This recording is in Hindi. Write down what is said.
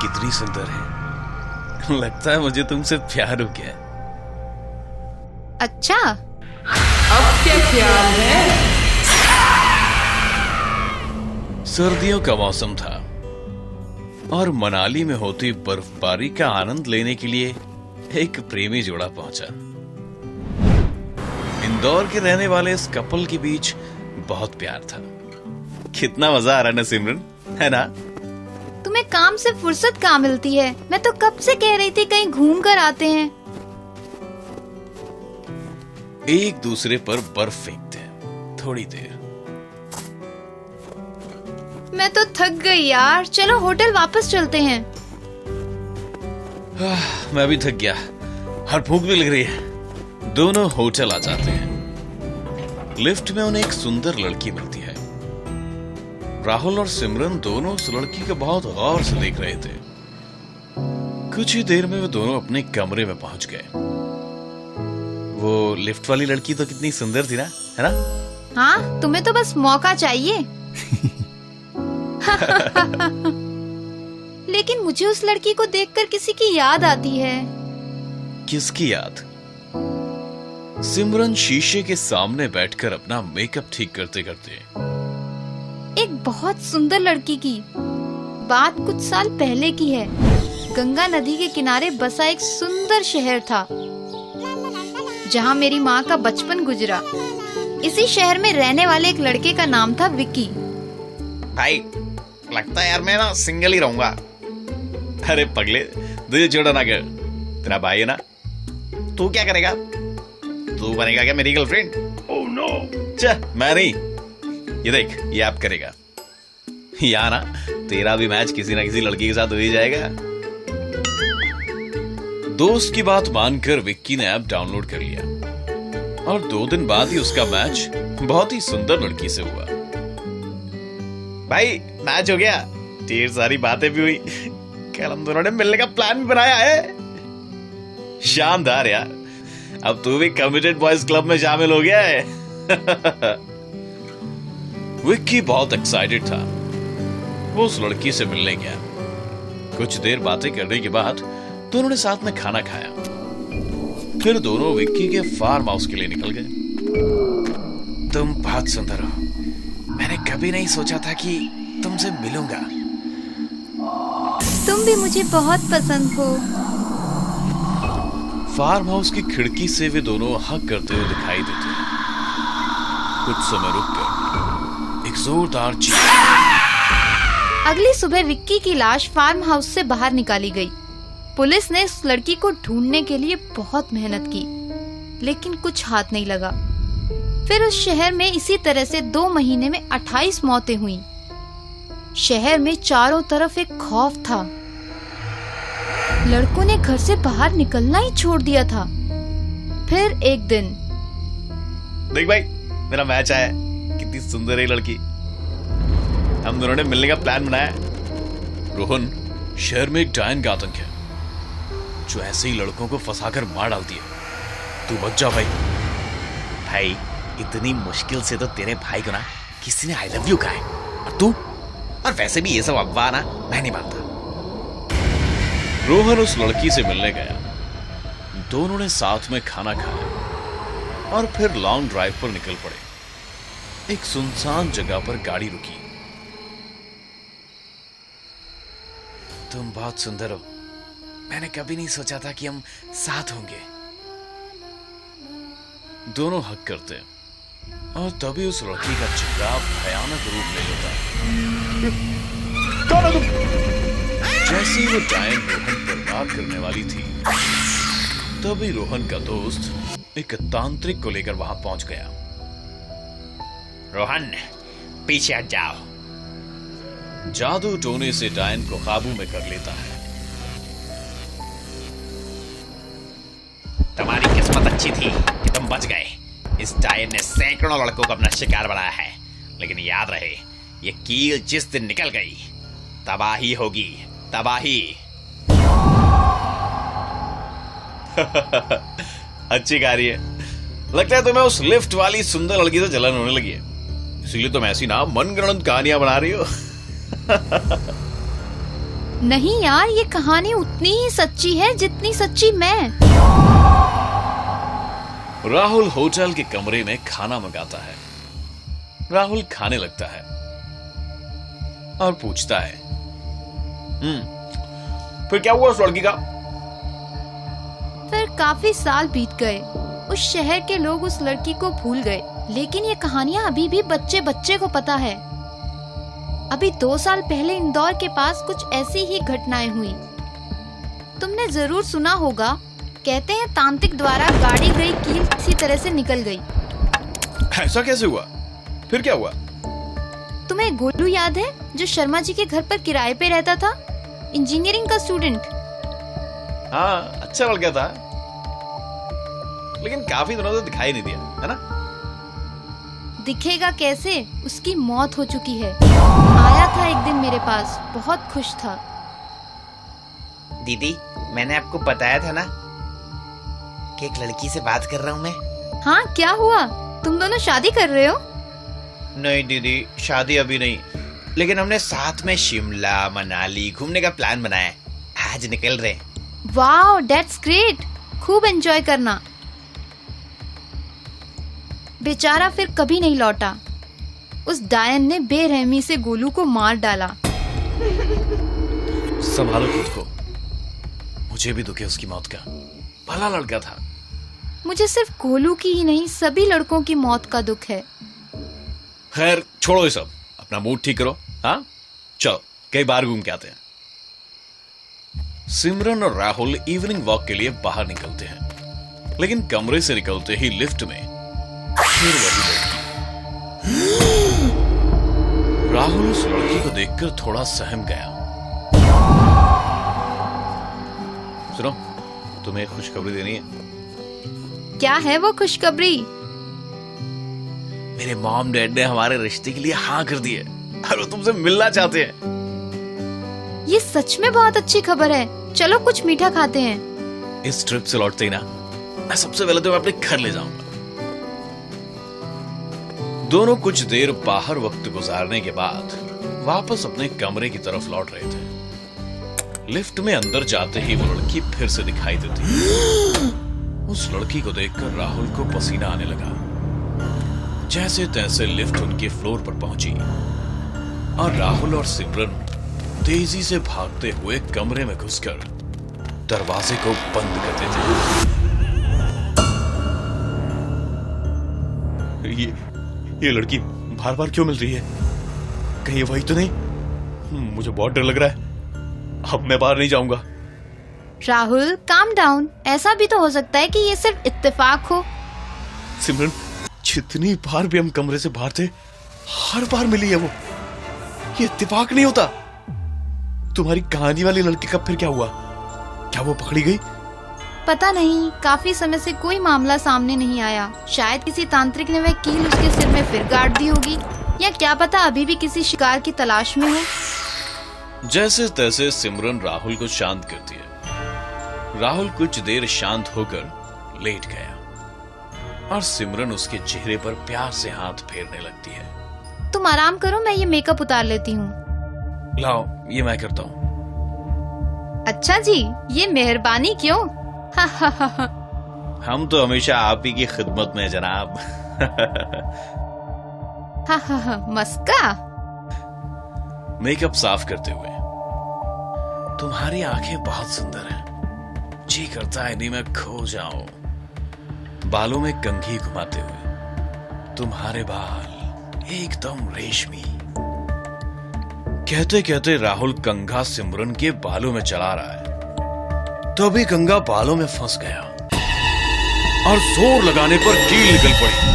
कितनी सुंदर है। लगता है मुझे तुमसे प्यार हो गया। अच्छा, अब क्या ख्याल है? सर्दियों का मौसम था और मनाली में होती बर्फबारी का आनंद लेने के लिए एक प्रेमी जोड़ा पहुंचा। इंदौर के रहने वाले इस कपल के बीच बहुत प्यार था। कितना मजा आ रहा है ना सिमरन, है ना? तुम्हें काम से फुर्सत कहाँ मिलती है? मैं तो कब से कह रही थी कहीं घूम कर आते हैं। एक दूसरे पर बर्फ फेंकते हैं थोड़ी देर। मैं तो थक गई यार, चलो होटल वापस चलते हैं। मैं भी थक गया और भूख भी लग रही है। दोनों होटल आ जाते हैं। लिफ्ट में उन्हें एक सुंदर लड़की मिलती है। राहुल और सिमरन दोनों उस लड़की को बहुत गौर से देख रहे थे। कुछ ही देर में वे दोनों अपने कमरे में पहुंच गए। वो लिफ्ट वाली लड़की तो कितनी सुंदर थी ना, है ना? हाँ, तुम्हें तो बस मौका चाहिए। लेकिन मुझे उस लड़की को देखकर किसी की याद आती है। किसकी याद? सिमरन शीशे के सामने बैठकर अपना मेकअप ठीक करते करते। एक बहुत सुंदर लड़की की। बात कुछ साल पहले की है। गंगा नदी के किनारे बसा एक सुंदर शहर था जहाँ मेरी माँ का बचपन गुजरा। इसी शहर में रहने वाले एक लड़के का नाम था विक्की। भाई, लगता है यार मैं ना सिंगल ही रहूंगा। अरे पगले, दिल छोड़ा ना कर। तेरा भाई है ना, तू क्या करेगा? तू बनेगा क्या मेरी गर्लफ्रेंड? ओह नो, मैं नहीं। ये देख, ये आप करेगा। या ना तेरा भी मैच किसी ना किसी लड़की के साथ हो ही जाएगा। दोस्त की बात मानकर विक्की ने ऐप डाउनलोड कर लिया और 2 दिन बाद ही उसका मैच बहुत ही सुंदर लड़की से हुआ। भाई, मैच हो गया, ढेर सारी बातें भी हुई। कल हम दोनों ने मिलने का प्लान भी बनाया है। शानदार यार, अब तू भी कमिटेड बॉयज क्लब में शामिल हो गया है। विक्की बहुत एक्साइटेड था। वो उस लड़की से मिलने गया। कुछ देर बातें करने के बाद दोनों ने साथ में खाना खाया। फिर दोनों विक्की के फार्म हाउस के लिए निकल गए। तुम बहुत सुंदर हो। मैंने कभी नहीं सोचा था कि तुमसे मिलूंगा। तुम भी मुझे बहुत पसंद हो। फार्म हाउस की खिड़की से वे दोनों हग करते हुए दिखाई देते हैं। कुछ समय रुककर एक जोरदार चीख। अगली सुबह विक्की की लाश फार्म हाउस से बाहर निकाली गई। पुलिस ने इस लड़की को ढूंढने के लिए बहुत मेहनत की, लेकिन कुछ हाथ नहीं लगा। फिर उस शहर में इसी तरह से 2 महीने में 28 मौतें हुई। शहर में चारों तरफ एक खौफ था। लड़कों ने घर से बाहर निकलना ही छोड़ दिया था। फिर एक दिन, देख भाई, मेरा मैच आया। कितनी सुंदर है लड़की। हम दोनों ने मिलने का प्लान बनाया। रोहन, शहर में एक डायन का आतंक है जो ऐसे ही लड़कों को फंसाकर मार डालती है। तू बच जा भाई। भाई, इतनी मुश्किल से तो तेरे भाई को ना किसी ने आई लव यू कहा है, और तू? और वैसे भी ये सब अफवाह ना मैं नहीं मानता। रोहन उस लड़की से मिलने गया। दोनों ने साथ में खाना खाया और फिर लॉन्ग ड्राइव पर निकल पड़े। एक सुनसान जगह पर गाड़ी रुकी। तुम बहुत सुंदर हो। मैंने कभी नहीं सोचा था कि हम साथ होंगे। दोनों हक करते हैं और तभी उस लड़की का चेहरा भयानक रूप ले लेता है। कौन है तुम? जैसे ही वो डायन रोहन पर वार करने वाली थी, तभी रोहन का दोस्त एक तांत्रिक को लेकर वहां पहुंच गया। रोहन, पीछे हट जाओ। जादू टोने से डायन को काबू में कर लेता है। तुम्हारी किस्मत अच्छी थी कि तुम बच गए। इस डायन ने सैकड़ों लड़कों को अपना शिकार बनाया है, लेकिन याद रहे, ये कील जिस दिन निकल गई, तबाही होगी, तबाही। अच्छी कार्य है। लगता है तुम्हें उस लिफ्ट वाली सुंदर लड़की से जलन होने लगी है, इसीलिए तुम ऐसी ना मनगढ़ंत कहानियां बना रही हो। नहीं यार, ये कहानी उतनी ही सच्ची है जितनी सच्ची मैं। राहुल होटल के कमरे में खाना मंगाता है। राहुल खाने लगता है और पूछता है, फिर क्या हुआ उस लड़की का? फिर काफी साल बीत गए। उस शहर के लोग उस लड़की को भूल गए, लेकिन ये कहानियां अभी भी बच्चे बच्चे को पता है। अभी 2 साल पहले इंदौर के पास कुछ ऐसी ही घटनाएं हुई। तुमने जरूर सुना होगा, कहते हैं तांत्रिक द्वारा गाड़ी गई कील किसी तरह से निकल गई। ऐसा कैसे हुआ? फिर क्या हुआ? तुम्हें गोलू याद है, जो शर्मा जी के घर पर किराए पे रहता था, इंजीनियरिंग का स्टूडेंट? हाँ, अच्छा लड़का था, लेकिन काफी दिनों से दिखाई नहीं दिया, है ना? दिखेगा कैसे, उसकी मौत हो चुकी है। आया था एक दिन मेरे पास, बहुत खुश था। दीदी, मैंने आपको बताया था ना कि एक लड़की से बात कर रहा हूँ मैं। हाँ, क्या हुआ? तुम दोनों शादी कर रहे हो? नहीं दीदी, शादी अभी नहीं, लेकिन हमने साथ में शिमला मनाली घूमने का प्लान बनाया है। आज निकल रहे हैं। Wow, that's great. खूब एंजॉय करना। बेचारा फिर कभी नहीं लौटा। उस डायन ने बेरहमी से गोलू को मार डाला। संभालो खुद को, मुझे भी दुख है उसकी मौत का। भला लड़का था। मुझे सिर्फ गोलू की ही नहीं, सभी लड़कों की मौत का दुख है। खैर छोड़ो ये सब, अपना मूड ठीक करो। हाँ, चलो कई बार घूम के आते हैं। सिमरन और राहुल इवनिंग वॉक के लिए बाहर निकलते हैं, लेकिन कमरे से निकलते ही लिफ्ट में फिर वही लड़की। राहुल उस लड़की को देखकर थोड़ा सहम गया। सुनो, तुम्हें एक खुशखबरी देनी है। क्या है वो खुशखबरी? मेरे मॉम डैड ने हमारे रिश्ते के लिए हाँ कर दी है और वो तुमसे मिलना चाहते हैं। ये सच में बहुत अच्छी खबर है। चलो कुछ मीठा खाते हैं। इस ट्रिप से लौटते ही ना, मैं सबसे पहले तो अपने घर ले जाऊंगा। दोनों कुछ देर बाहर वक्त गुजारने के बाद वापस अपने कमरे की तरफ लौट रहे थे। लिफ्ट में अंदर जाते ही वो लड़की फिर से दिखाई देती। उस लड़की को देखकर राहुल को पसीना आने लगा। जैसे तैसे लिफ्ट उनके फ्लोर पर पहुंची और राहुल और सिमरन तेजी से भागते हुए कमरे में घुसकर दरवाजे को बंद कर देते। ये लड़की बार बार क्यों मिल रही है? कहीं वही तो नहीं? मुझे बहुत डर लग रहा है। अब मैं बाहर नहीं जाऊंगा। Rahul, calm down. ऐसा भी तो हो सकता है कि ये सिर्फ इत्तेफाक हो। सिमरन, जितनी बार भी हम कमरे से बाहर थे, हर बार मिली है वो। ये इत्तेफाक नहीं होता। तुम्हारी कहानी वाली लड़की का फिर क्या हुआ? क्या वो पकड़ी गई? पता नहीं, काफी समय से कोई मामला सामने नहीं आया। शायद किसी तांत्रिक ने वह कील उसके सिर में फिर गाड़ दी होगी, या क्या पता अभी भी किसी शिकार की तलाश में हो। जैसे तैसे सिमरन राहुल को शांत करती है। राहुल कुछ देर शांत होकर लेट गया और सिमरन उसके चेहरे पर प्यार से हाथ फेरने लगती है। तुम आराम करो, मैं ये मेकअप उतार लेती हूँ। लाओ, ये मैं करता हूँ। अच्छा जी, ये मेहरबानी क्यों? हम तो हमेशा आप ही की खिदमत में जनाब। मस्का। मेकअप साफ करते हुए, तुम्हारी आंखें बहुत सुंदर हैं। जी करता है इन्हीं में खो जाऊं। बालों में कंघी घुमाते हुए, तुम्हारे बाल एकदम रेशमी। कहते कहते राहुल कंघा सिमरन के बालों में चला रहा है, तभी कंघा बालों में फंस गया और जोर लगाने पर कील निकल पड़ी।